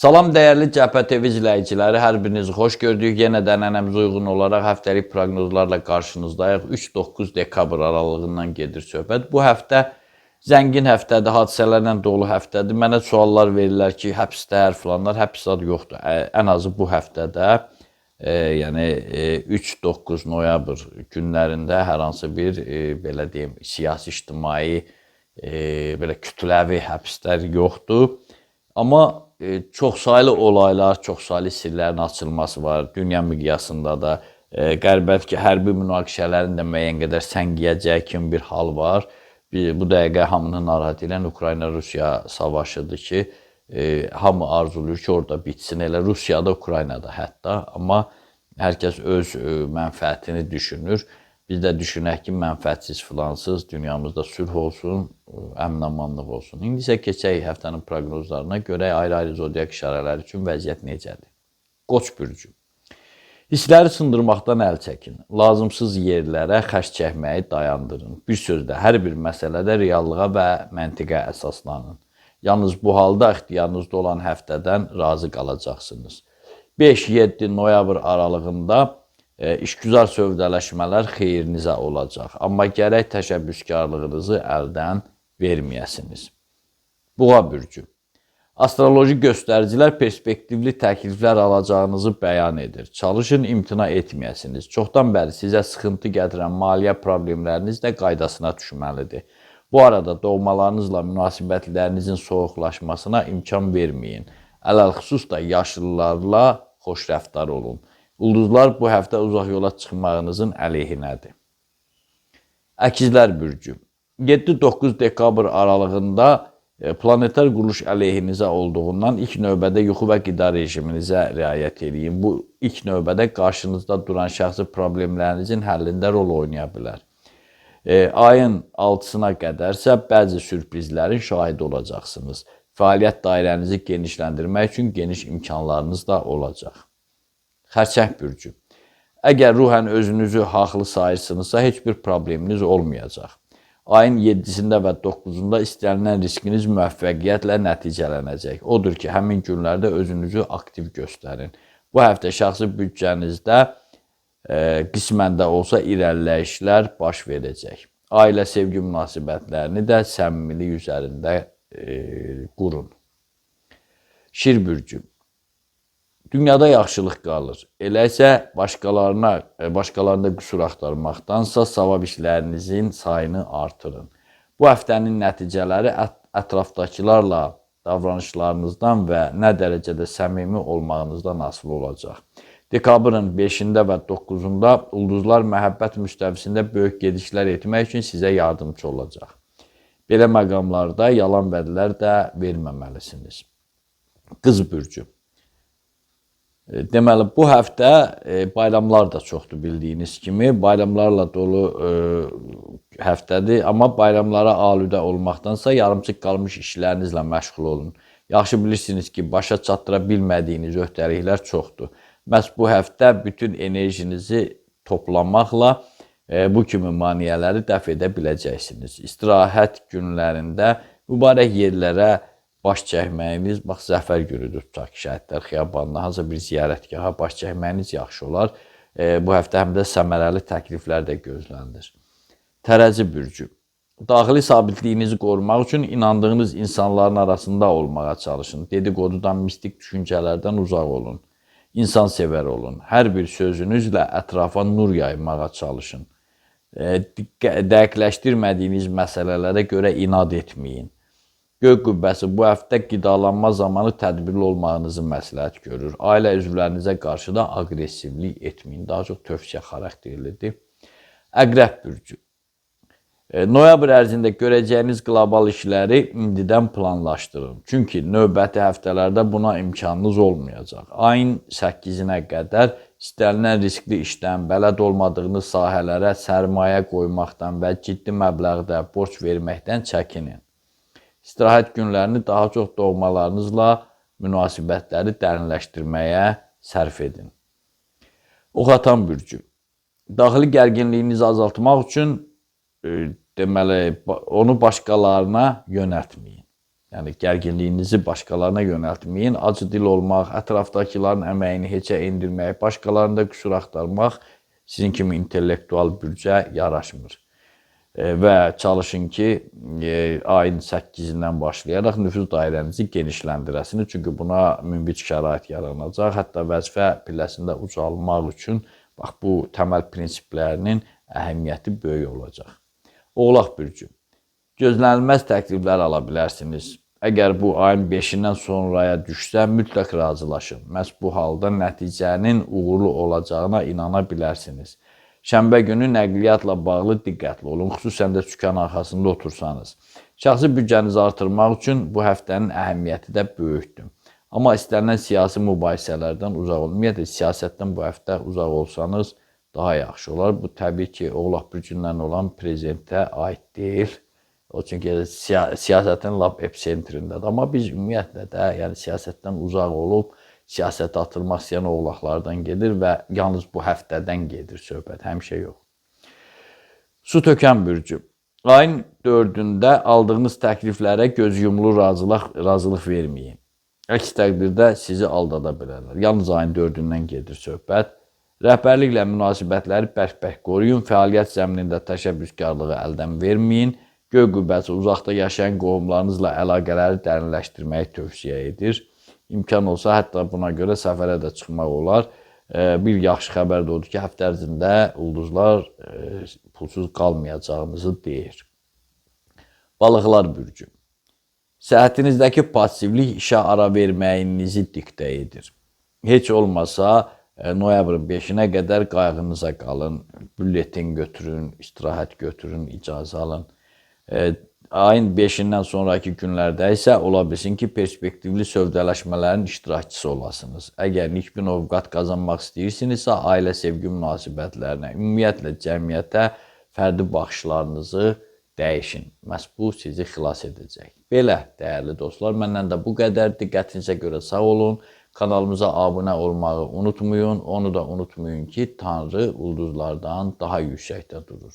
Salam dəyərli Cəbhə TV izləyiciləri, hər birinizi xoş gördük. Yenə də ənənəmizə uyğun olaraq həftəlik proqnozlarla qarşınızdayıq. 3-9 dekabr aralığından gedir söhbət. Bu həftə zəngin həftədir, hadisələrlə dolu həftədir. Mənə suallar verirlər ki, həbsdər filanlar, həbs zad yoxdur. Ən azı bu həftədə, yəni 3-9 noyabr günlərində hər hansı bir, belə deyim, siyasi, ictimai, belə kütləvi həbslər yoxdur. Amma çoxsaylı olaylar, çoxsaylı sirlərin açılması var. Dünya miqyasında da qərbədəki hərbi münaqişələrin də müəyyən qədər səngiyəcəyi kimi bir hal var. Bu dəqiqə hamını narahat edən Ukrayna-Rusiya savaşıdır ki, hamı arzuluyur ki, orada bitsin. Elə Rusiyada, Ukraynada hətta. Amma hər kəs öz mənfəətini düşünür. Biz də düşünək ki, mənfəətsiz filansız dünyamızda sülh olsun, əmin-amanlıq olsun. İndi isə keçək həftənin proqnozlarına görə ayrı-ayrı zodiak işarələri üçün vəziyyət necədir? Qoç bürcü. Hissləri sındırmaqdan əl çəkin. Lazımsız yerlərə xərc çəkməyi dayandırın. Bir sözlə, hər bir məsələdə reallığa və məntiqə əsaslanın. Yalnız bu halda ixtiyarınızda olan həftədən razı qalacaqsınız. 5-7 noyabr aralığında işgüzar sövdələşmələr xeyrinizə olacaq. Amma gərək təşəbbüskarlığınızı əldən verməyəsiniz. Buğa bürcü. Astroloji göstəricilər perspektivli təkliflər alacağınızı bəyan edir. Çalışın, imtina etməyəsiniz. Çoxdan bəri sizə sıxıntı gətirən maliyyə problemləriniz də qaydasına düşməlidir. Bu arada doğmalarınızla münasibətlərinizin soyuqlaşmasına imkan verməyin. Ələlxüsus da yaşlılarla xoş rəftar olun. Ulduzlar bu həftə uzaq yola çıxmağınızın əleyhinədir. Əkizlər bürcü. 7-9 dekabr aralığında planetar quruluş əleyhinizə olduğundan ilk növbədə yuxu və qida rejiminizə riayət edin. Bu ilk növbədə qarşınızda duran şəxsi problemlərinizin həllində rol oynaya bilər. Ayın 6-sına qədərsə bəzi sürprizlərin şahidi olacaqsınız. Fəaliyyət dairənizi genişləndirmək üçün geniş imkanlarınız da olacaq. Xərçəng bürcü. Əgər ruhən özünüzü haqlı sayırsınızsa, heç bir probleminiz olmayacaq. Ayın 7-sində və 9-unda istənilən riskiniz müvəffəqiyyətlə nəticələnəcək. Odur ki, həmin günlərdə özünüzü aktiv göstərin. Bu həftə şəxsi büdcənizdə qismən də olsa irəliləyişlər baş verəcək. Ailə sevgi münasibətlərini də səmimilik üzərində qurun. Şir bürcü. Dünyada yaxşılıq qalır. Elə isə başqalarında qüsur axtarmaqdansa savab işlərinizin sayını artırın. Bu həftənin nəticələri ətrafdakılarla davranışlarınızdan və nə dərəcədə səmimi olmağınızdan asılı olacaq. Dekabrın 5-də və 9-da ulduzlar məhəbbət müstəvisində böyük gedişlər etmək üçün sizə yardımcı olacaq. Belə məqamlarda yalan vədlər də verməməlisiniz. Qız bürcü. Deməli, bu həftə bayramlar da çoxdur bildiyiniz kimi. Bayramlarla dolu həftədir, amma bayramlara alüdə olmaqdansa yarımçıq qalmış işlərinizlə məşğul olun. Yaxşı bilirsiniz ki, başa çatdıra bilmədiyiniz öhdəliklər çoxdur. Məhz bu həftə bütün enerjinizi toplamaqla bu kimi maneələri dəf edə biləcəksiniz. İstirahət günlərində mübarək yerlərə baş çəkməyiniz, bax, zəfər günüdür, tutaq ki, şəhidlər xiyabanında hansısa bir ziyarətgaha baş çəkməyiniz yaxşı olar. Bu həftə həm də səmərəli təkliflər də gözlənilir. Tərəzi bürcü. Daxili sabitliyinizi qorumaq üçün inandığınız insanların arasında olmağa çalışın. Dedikodudan, mistik düşüncələrdən uzaq olun. İnsansevər olun. Hər bir sözünüzlə ətrafa nur yaymağa çalışın. Dəqiqləşdirmədiyiniz məsələlərə görə inad etməyin. Göy qübbəsi bu həftə qidalanma zamanı tədbirli olmağınızı məsləhət görür. Ailə üzvlərinizə qarşı da aqressivlik etməyin. Daha çox tövsiyə xarakterlidir. Əqrəb bürcü. Noyabr ərzində görəcəyiniz qlobal işləri indidən planlaşdırın. Çünki növbəti həftələrdə buna imkanınız olmayacaq. Ayın 8-nə qədər istənilən riskli işdən, bələd olmadığınız sahələrə sərmayə qoymaqdan və ciddi məbləğdə borc verməkdən çəkinin. İstirahət günlərini daha çox doğmalarınızla münasibətləri dərinləşdirməyə sərf edin. Oxatan bürcü. Daxili gərginliyinizi azaltmaq üçün deməli, onu başqalarına yönəltməyin. Yəni gərginliyinizi başqalarına yönəltməyin. Acı dil olmaq, ətrafdakıların əməyini heçə endirmək, başqalarında qüsur axtarmaq sizin kimi intellektual bürcə yaraşmır. Və çalışın ki, ayın 8-dən başlayaraq nüfuz dairənizi genişləndirəsiniz. Çünki buna münbiç şərait yaranacaq. Hətta vəzifə pilləsində ucalmaq üçün bax, bu təməl prinsiplərinin əhəmiyyəti böyük olacaq. Oğlaq bürcü. Gözlənilməz təkliflər ala bilərsiniz. Əgər bu ayın 5-dən sonraya düşsə, mütləq razılaşın. Məhz bu halda nəticənin uğurlu olacağına inana bilərsiniz. Şənbə günü nəqliyyatla bağlı diqqətli olun, xüsusən də sükan arxasında otursanız. Şəxsi büdcənizi artırmaq üçün bu həftənin əhəmiyyəti də böyükdür. Amma istənilən siyasi mübahisələrdən uzaq olun. Ümumiyyətlə, siyasətdən bu həftə uzaq olsanız daha yaxşı olar. Bu, təbii ki, Oğlaq bürcündən olan prezidentə aid deyil. O çünki siyasətin lap episentrindədir. Amma biz ümumiyyətlə də yəni siyasətdən uzaq olub, siyasətə atılmaq istəyən oğlaqlardan gedir və yalnız bu həftədən gedir söhbət, həmişə yox. Su tökən bürcü. Ayın 4-də aldığınız təkliflərə göz yumulu razılıq verməyin. Əks təqdirdə sizi aldada bilərlər. Yalnız ayın 4-dən gedir söhbət. Rəhbərliklə münasibətləri bərk-bərk qoruyun, fəaliyyət zəminində təşəbbüskarlığı əldən verməyin. Göy qübbəsi uzaqda yaşayan qohumlarınızla əlaqələri dərinləşdirməyi tövsiyə edir. İmkan olsa, hətta buna görə səfərə də çıxmaq olar. Bir yaxşı xəbər də odur ki, həftə ərzində ulduzlar pulsuz qalmayacağınızı deyir. Balıqlar bürcü. Səhhətinizdəki passivlik işə ara verməyinizi diktə edir. Heç olmasa, noyabrın 5-nə qədər qayğınıza qalın, bülletin götürün, istirahət götürün, icazə alın. Ayın 5-dən sonraki günlərdə isə ola bilsin ki, perspektivli sövdələşmələrin iştirakçısı olasınız. Əgər nikbin ovqat qazanmaq istəyirsinizsə, ailə sevgi münasibətlərinə, ümumiyyətlə cəmiyyətə fərdi baxışlarınızı dəyişin. Məhz bu sizi xilas edəcək. Belə, dəyərli dostlar, məndən də bu qədər. Diqqətinizə görə sağ olun. Kanalımıza abunə olmağı unutmayın. Onu da unutmayın ki, Tanrı ulduzlardan daha yüksəkdə durur.